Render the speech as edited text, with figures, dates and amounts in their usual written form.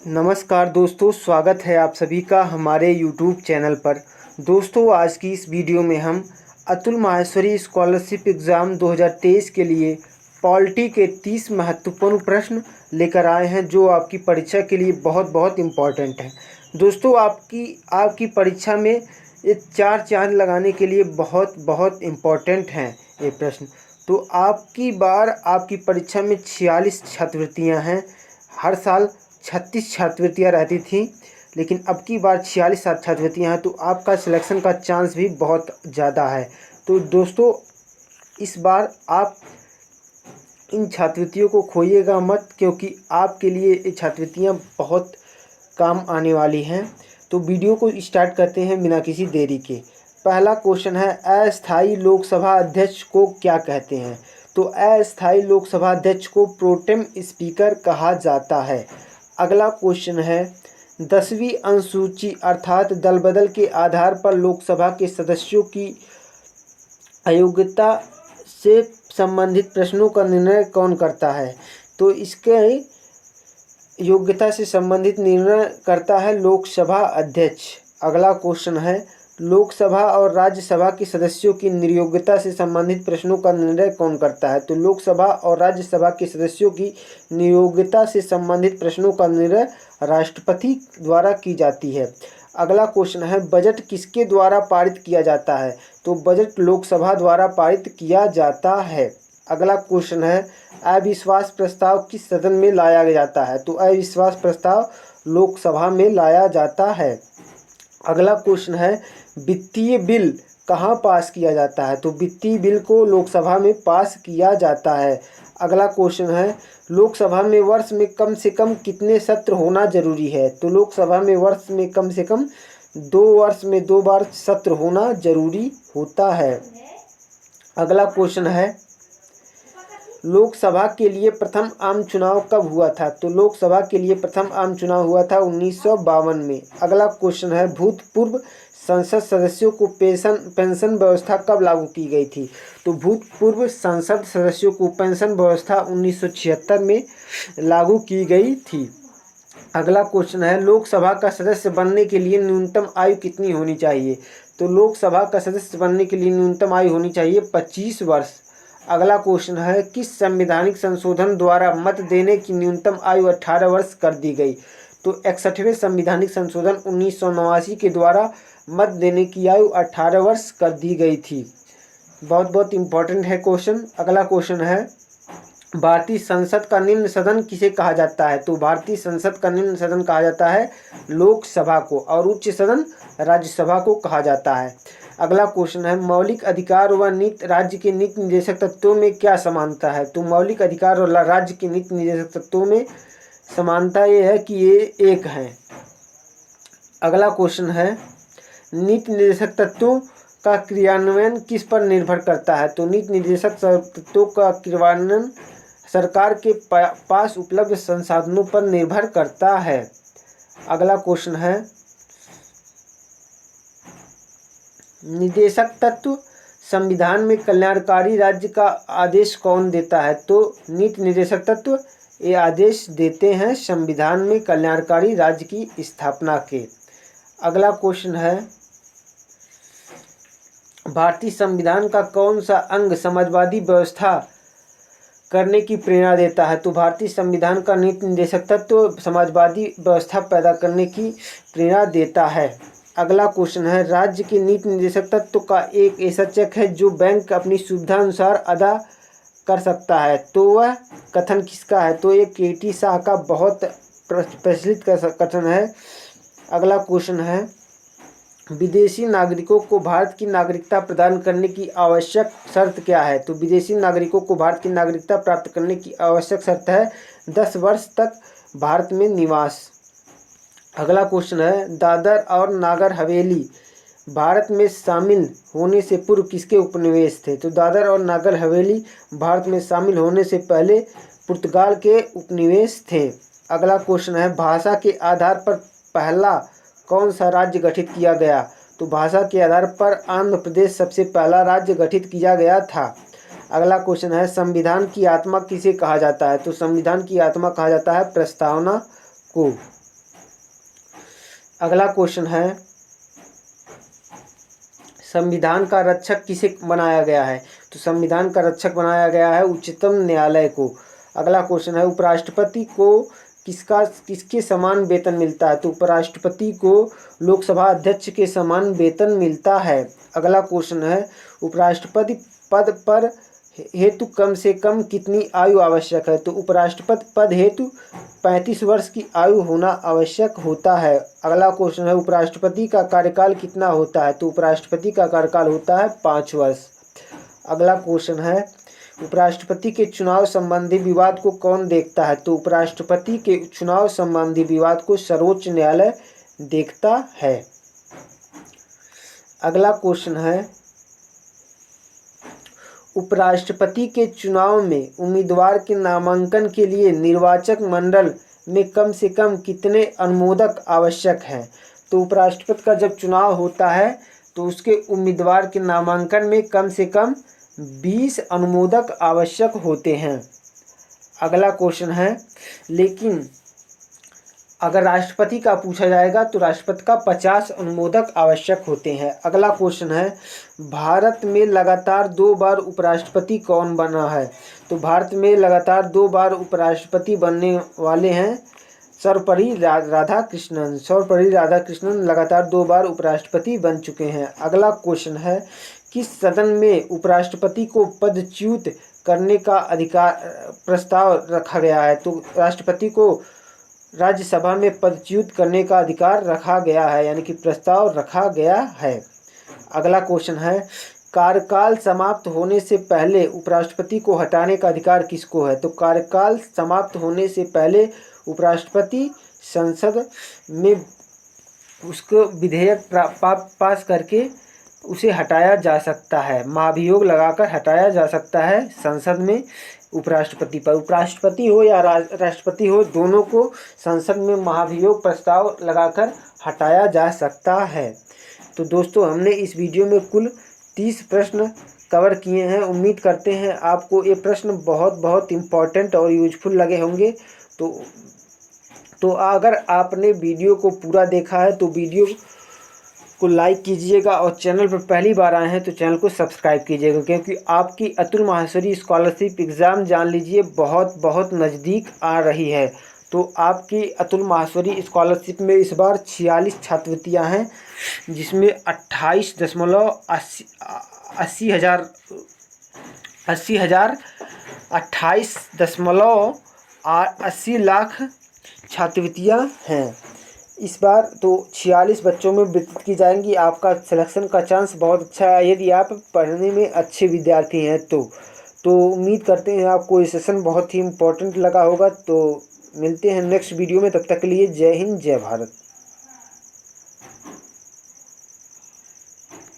नमस्कार दोस्तों, स्वागत है आप सभी का हमारे YouTube चैनल पर। दोस्तों, आज की इस वीडियो में हम अतुल माहेश्वरी स्कॉलरशिप एग्ज़ाम 2023 के लिए पॉलिटी के 30 महत्वपूर्ण प्रश्न लेकर आए हैं, जो आपकी परीक्षा के लिए बहुत बहुत इम्पॉर्टेंट है। दोस्तों, आपकी परीक्षा में ये 4 चांद लगाने के लिए बहुत बहुत इम्पॉर्टेंट हैं ये प्रश्न। तो आपकी परीक्षा में 46 छात्रवृत्तियाँ हैं। हर साल 36 छात्रवृत्तियाँ रहती थी, लेकिन अब की बार 46 छात्रवृत्तियाँ हैं, तो आपका सिलेक्शन का चांस भी बहुत ज़्यादा है। तो दोस्तों, इस बार आप इन छात्रवृत्तियों को खोइएगा मत, क्योंकि आपके लिए ये छात्रवृत्तियाँ बहुत काम आने वाली हैं। तो वीडियो को स्टार्ट करते हैं बिना किसी देरी के। पहला क्वेश्चन है, अस्थायी लोकसभा अध्यक्ष को क्या कहते हैं? तो अस्थायी लोकसभा अध्यक्ष को प्रोटेम स्पीकर कहा जाता है। अगला क्वेश्चन है, 10वीं अनुसूची अर्थात दल बदल के आधार पर लोकसभा के सदस्यों की अयोग्यता से संबंधित प्रश्नों का निर्णय कौन करता है? तो इसके योग्यता से संबंधित निर्णय करता है लोकसभा अध्यक्ष। अगला क्वेश्चन है, लोकसभा और राज्यसभा के सदस्यों की निर्योग्यता से संबंधित प्रश्नों का निर्णय कौन करता है? तो लोकसभा और राज्यसभा के सदस्यों की निर्योग्यता से संबंधित प्रश्नों का निर्णय राष्ट्रपति द्वारा की जाती है। अगला क्वेश्चन है, बजट किसके द्वारा पारित किया जाता है? तो बजट लोकसभा द्वारा पारित किया जाता है। अगला क्वेश्चन है, अविश्वास प्रस्ताव किस सदन में लाया जाता है? तो अविश्वास प्रस्ताव लोकसभा में लाया जाता है। अगला क्वेश्चन है, वित्तीय बिल कहाँ पास किया जाता है? तो वित्तीय बिल को लोकसभा में पास किया जाता है। अगला क्वेश्चन है, लोकसभा में वर्ष में कम से कम कितने सत्र होना जरूरी है? तो लोकसभा में वर्ष में कम से कम 2 वर्ष में 2 बार सत्र होना जरूरी होता है। अगला क्वेश्चन है, लोकसभा के लिए प्रथम आम चुनाव कब हुआ था? तो लोकसभा के लिए प्रथम आम चुनाव हुआ था 1952 में। अगला क्वेश्चन है, भूतपूर्व संसद सदस्यों को पेंशन व्यवस्था कब लागू की गई थी? तो भूतपूर्व संसद सदस्यों को पेंशन व्यवस्था 1976 में लागू की गई थी। अगला क्वेश्चन है, लोकसभा का सदस्य बनने के लिए न्यूनतम आयु कितनी होनी चाहिए? तो लोकसभा का सदस्य बनने के लिए न्यूनतम आयु होनी चाहिए 25 वर्ष। अगला क्वेश्चन है, किस संवैधानिक संशोधन द्वारा मत देने की न्यूनतम आयु 18 वर्ष कर दी गई? तो 61वें संवैधानिक संशोधन 1989 के द्वारा मत देने की आयु 18 वर्ष कर दी गई थी। बहुत बहुत इम्पोर्टेंट है क्वेश्चन। अगला क्वेश्चन है, भारतीय संसद का निम्न सदन किसे कहा जाता है? तो भारतीय संसद का निम्न सदन कहा जाता है लोकसभा को, और उच्च सदन राज्यसभा को कहा जाता है। अगला क्वेश्चन है, मौलिक अधिकार व नीति राज्य के नीति निर्देशक तत्वों में क्या समानता है? तो मौलिक अधिकार और राज्य के नीति निर्देशक तत्वों में समानता ये है कि ये एक हैं। अगला क्वेश्चन है, नीति निर्देशक तत्वों का क्रियान्वयन किस पर निर्भर करता है? तो नीति निर्देशक तत्वों का क्रियान्वयन सरकार के पास उपलब्ध संसाधनों पर निर्भर करता है। अगला क्वेश्चन है, निर्देशक तत्व संविधान में कल्याणकारी राज्य का आदेश कौन देता है? तो नीति निर्देशक तत्व ये आदेश देते हैं संविधान में कल्याणकारी राज्य की स्थापना के। अगला क्वेश्चन है, भारतीय संविधान का कौन सा अंग समाजवादी व्यवस्था करने की प्रेरणा देता है? तो भारतीय संविधान का नीति निर्देशक तत्व समाजवादी व्यवस्था पैदा करने की प्रेरणा देता है। अगला क्वेश्चन है, राज्य के नीति निर्देशक तत्व का एक ऐसा चेक है जो बैंक अपनी सुविधा अनुसार अदा कर सकता है, तो वह कथन किसका है? तो ये केटी शाह का बहुत प्रचलित कथन है। अगला क्वेश्चन है, विदेशी नागरिकों को भारत की नागरिकता प्रदान करने की आवश्यक शर्त क्या है? तो विदेशी नागरिकों को भारत की नागरिकता प्राप्त करने की आवश्यक शर्त है 10 वर्ष तक भारत में निवास। अगला क्वेश्चन है, दादर और नागर हवेली भारत में शामिल होने से पूर्व किसके उपनिवेश थे? तो दादर और नागर हवेली भारत में शामिल होने से पहले पुर्तगाल के उपनिवेश थे। अगला क्वेश्चन है, भाषा के आधार पर पहला कौन सा राज्य गठित किया गया? तो भाषा के आधार पर आंध्र प्रदेश सबसे पहला राज्य गठित किया गया था। अगला क्वेश्चन है, संविधान की आत्मा किसे कहा जाता है? तो संविधान की आत्मा कहा जाता है प्रस्तावना को। अगला क्वेश्चन है, संविधान का रक्षक किसे बनाया गया है? तो संविधान का रक्षक बनाया गया है उच्चतम न्यायालय को। अगला क्वेश्चन है, उपराष्ट्रपति को किसके समान वेतन मिलता है? तो उपराष्ट्रपति को लोकसभा अध्यक्ष के समान वेतन मिलता है। अगला क्वेश्चन है, उपराष्ट्रपति पद पर हेतु कम से कम कितनी आयु आवश्यक है? तो उपराष्ट्रपति पद हेतु 35 वर्ष की आयु होना आवश्यक होता है। अगला क्वेश्चन है, उपराष्ट्रपति का कार्यकाल कितना होता है? तो उपराष्ट्रपति का कार्यकाल होता है 5 वर्ष। अगला क्वेश्चन है, उपराष्ट्रपति के चुनाव संबंधी विवाद को कौन देखता है? तो उपराष्ट्रपति के चुनाव संबंधी विवाद को सर्वोच्च न्यायालय देखता है। अगला क्वेश्चन है, उपराष्ट्रपति के चुनाव में उम्मीदवार के नामांकन के लिए निर्वाचक मंडल में कम से कम कितने अनुमोदक आवश्यक हैं? तो उपराष्ट्रपति का जब चुनाव होता है तो उसके उम्मीदवार के नामांकन में कम से कम 20 अनुमोदक आवश्यक होते हैं। अगला क्वेश्चन है, लेकिन अगर राष्ट्रपति का पूछा जाएगा तो राष्ट्रपति का 50 अनुमोदक आवश्यक होते हैं। अगला क्वेश्चन है, भारत में लगातार 2 बार उपराष्ट्रपति कौन बना है? तो भारत में लगातार 2 बार उपराष्ट्रपति बनने वाले हैं सर्वपल्ली राधाकृष्णन। सर्वपल्ली राधाकृष्णन लगातार 2 बार उपराष्ट्रपति बन चुके हैं। अगला क्वेश्चन है, किस सदन में उपराष्ट्रपति को पदच्युत करने का अधिकार प्रस्ताव रखा गया है? तो राष्ट्रपति को राज्यसभा में पदच्युत करने का अधिकार रखा गया है, यानी कि प्रस्ताव रखा गया है। अगला क्वेश्चन है, कार्यकाल समाप्त होने से पहले उपराष्ट्रपति को हटाने का अधिकार किसको है? तो कार्यकाल समाप्त होने से पहले उपराष्ट्रपति संसद में उसको विधेयक पास करके उसे हटाया जा सकता है, महाभियोग लगाकर हटाया जा सकता है संसद में उपराष्ट्रपति पर। उपराष्ट्रपति हो या राष्ट्रपति हो, दोनों को संसद में महाभियोग प्रस्ताव लगाकर हटाया जा सकता है। तो दोस्तों, हमने इस वीडियो में कुल 30 प्रश्न कवर किए हैं। उम्मीद करते हैं आपको ये प्रश्न बहुत इम्पॉर्टेंट और यूजफुल लगे होंगे। तो अगर आपने वीडियो को पूरा देखा है तो वीडियो को लाइक कीजिएगा और चैनल पर पहली बार आए हैं तो चैनल को सब्सक्राइब कीजिएगा, क्योंकि आपकी अतुल माहेश्वरी स्कॉलरशिप एग्ज़ाम जान लीजिए बहुत नज़दीक आ रही है। तो आपकी अतुल माहेश्वरी स्कॉलरशिप में इस बार 46 छात्रवृत्तियाँ हैं, जिसमें 28 लाख छात्रवृत्तियाँ हैं इस बार। तो 46 बच्चों में वितरित की जाएंगी। आपका सिलेक्शन का चांस बहुत अच्छा है यदि आप पढ़ने में अच्छे विद्यार्थी हैं तो उम्मीद करते हैं आपको ये सेशन बहुत ही इम्पोर्टेंट लगा होगा। तो मिलते हैं नेक्स्ट वीडियो में, तब तक के लिए जय हिंद जय भारत।